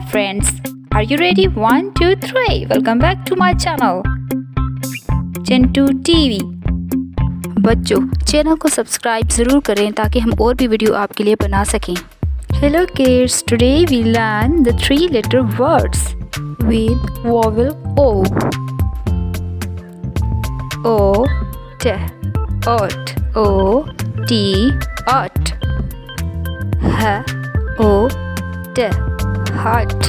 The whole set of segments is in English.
Hi friends, are you ready? 1, 2, 3. Welcome back to my channel Chintu TV. बच्चों, channel को subscribe ज़रूर करें ताकि हम और भी वीडियो आपके लिए बना सकें। Hello kids, today we learn the 3-letter words with vowel O. O, T, ot, O, T, ot. H, O, T, hot.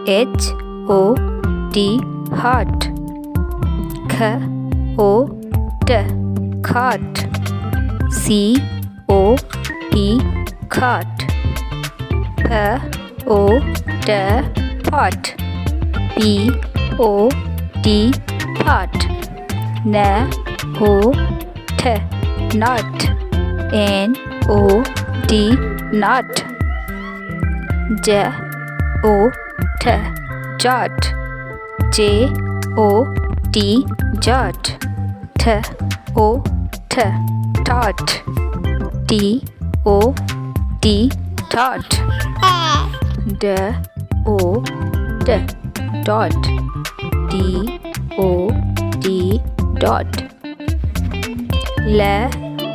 H, O, T, hot. K, O, T, cot. C, O, T, cot. P, O, T, pot. P, O, T, pot. N, O, T, nut. N, O, T, nut. J, O, T, jot. J, O, T, jot. T, O, T, tot. T, O, T, tot. D, O, T, dot. D, O, T, dot. L,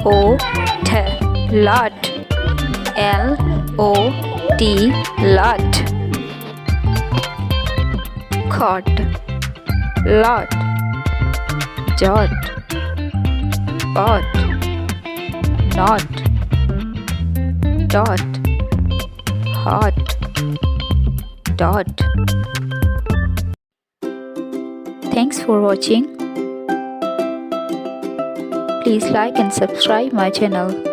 O, T, lot. L, O, T, lot. Cot, lot. Jot, pot. Not, dot. Hot, dot. Thanks for watching. Please like and subscribe my channel.